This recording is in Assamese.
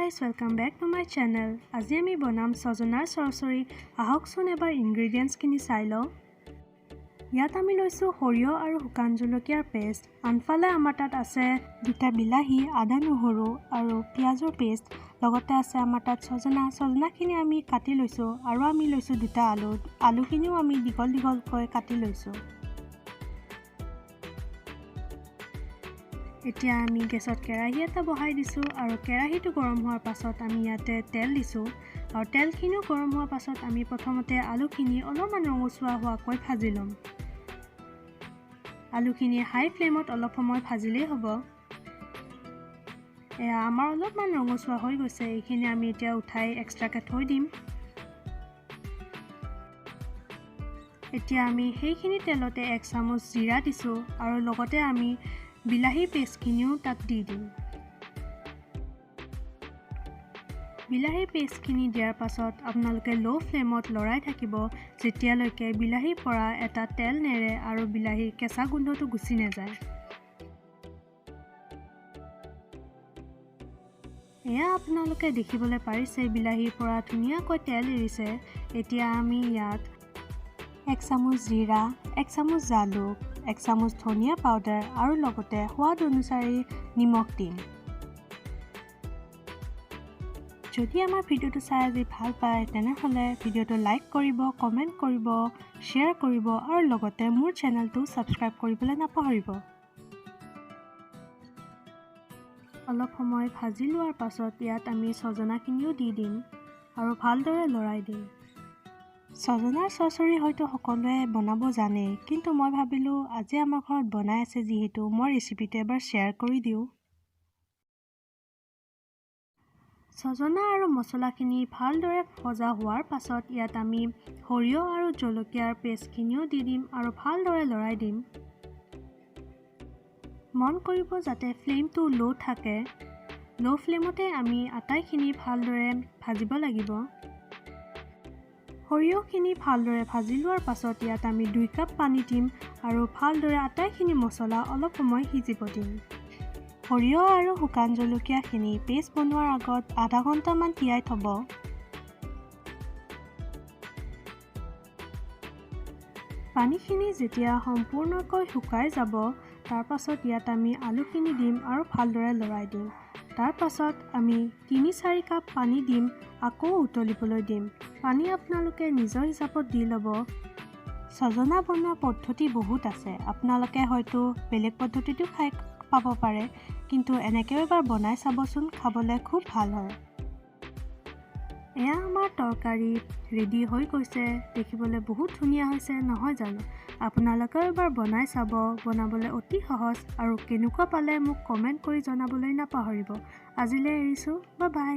guys, welcome back to my channel. আজি আমি বনাম সজনাৰ চৰচৰি। আহকচোন এবাৰ ইনগ্ৰেডিয়েন্টছ খিনি চাই লওঁ। ইয়াত আমি লৈছো সৰিয়হ আৰু শুকান জলকীয়াৰ পেষ্ট। আনফালে আমাৰ তাত আছে দুটা বিলাহী, আদা নহৰু আৰু পিয়াজৰ পেষ্ট। লগতে আছে আমাৰ তাত সজনাখিনি আমি কাটি লৈছো আৰু আমি লৈছো দুটা আলু। আলুখিনিও আমি দীঘলকৈ কাটি লৈছো। এতিয়া আমি গেছত কেৰাহী এটা বহাই দিছো আৰু কেৰাহীটো গৰম হোৱাৰ পাছত আমি ইয়াতে তেল দিছো আৰু তেলখিনিও গৰম হোৱাৰ পাছত আমি প্ৰথমতে আলুখিনি অলপমান ৰঙচুৱা হোৱাকৈ ভাজি লম। আলুখিনি হাই ফ্লেমত অলপ সময় ভাজিলেই হ'ব। এয়া আমাৰ অলপমান ৰঙচুৱা হৈ গৈছে। এইখিনি আমি এতিয়া উঠাই এক্সট্ৰাকে থৈ দিম। এতিয়া আমি সেইখিনি তেলতে 1 চামুচ জিৰা দিছো আৰু লগতে আমি বিলাহী পেষ্টখিনিও তাত দি দিম। বিলাহী পেষ্টখিনি দিয়াৰ পাছত আপোনালোকে লো ফ্লেমত লৰাই থাকিব যেতিয়ালৈকে বিলাহীৰ পৰা এটা তেল নেৰে আৰু বিলাহীৰ কেঁচা গোন্ধটো গুচি নাযায়। এয়া আপোনালোকে দেখিবলৈ পাৰিছে বিলাহীৰ পৰা ধুনীয়াকৈ তেল এৰিছে। এতিয়া আমি ইয়াত 1 চামুচ জিৰা, 1 চামুচ জালুক, 1 চামুচ ধনিয়া পাউডাৰ আৰু লগতে সোৱাদ অনুসৰি নিমখ দিম। যদি আমাৰ ভিডিঅ'টো চাই আজি ভাল পায় তেনেহ'লে ভিডিঅ'টো লাইক কৰিব, কমেণ্ট কৰিব, শ্বেয়াৰ কৰিব আৰু লগতে মোৰ চেনেলটো ছাবস্ক্ৰাইব কৰিবলৈ নাপাহৰিব। অলপ সময় ভাজি লোৱাৰ পাছত ইয়াত আমি সজনাখিনিও দি দিম আৰু ভালদৰে লৰাই দিম। সজনাৰ চৰচৰি হয়তো সকলোৱে বনাব জানে, কিন্তু মই ভাবিলোঁ আজি আমাৰ ঘৰত বনাই আছে যিহেতু মই ৰেচিপিটো এবাৰ শ্বেয়াৰ কৰি দিওঁ। সজনা আৰু মছলাখিনি ভালদৰে ভজা হোৱাৰ পাছত ইয়াত আমি সৰিয়হ আৰু জলকীয়াৰ পেষ্টখিনিও দি দিম আৰু ভালদৰে লৰাই দিম। মন কৰিব যাতে ফ্লেমটো লো থাকে। লো ফ্লেমতে আমি আটাইখিনি ভালদৰে ভাজিব লাগিব। সৰিয়হখিনি ভালদৰে ভাজি লোৱাৰ পাছত ইয়াত আমি 2 কাপ পানী দিম আৰু ভালদৰে আটাইখিনি মছলা অলপ সময় সিজিব দিম। সৰিয়হ আৰু শুকান জলকীয়াখিনি পেষ্ট বনোৱাৰ আগত আধা ঘণ্টামান তিয়াই থ'ব। পানীখিনি যেতিয়া সম্পূৰ্ণকৈ শুকাই যাব তাৰ পাছত ইয়াত আমি আলুখিনি দিম আৰু ভালদৰে লৰাই দিম। তাৰ পাছত আমি 3-4 কাপ পানী দিম, আকৌ উতলিবলৈ দিম। পানী আপোনালোকে নিজৰ হিচাপত দি ল'ব। সজনা বনোৱা পদ্ধতি বহুত আছে, আপোনালোকে হয়তো বেলেগ পদ্ধতিটো খাই পাব পাৰে, কিন্তু এনেকৈ এবাৰ বনাই চাবচোন, খাবলৈ খুব ভাল হয়। এয়া আমাৰ তৰকাৰী ৰেডি হৈ গৈছে। দেখিবলৈ বহুত ধুনীয়া হৈছে নহয় জানো? আপোনালোকেও এবাৰ বনাই চাব। বনাবলৈ অতি সহজ আৰু কেনেকুৱা পালে মোক কমেণ্ট কৰি জনাবলৈ নাপাহৰিব। আজিলৈ এৰিছোঁ, বাই বাই।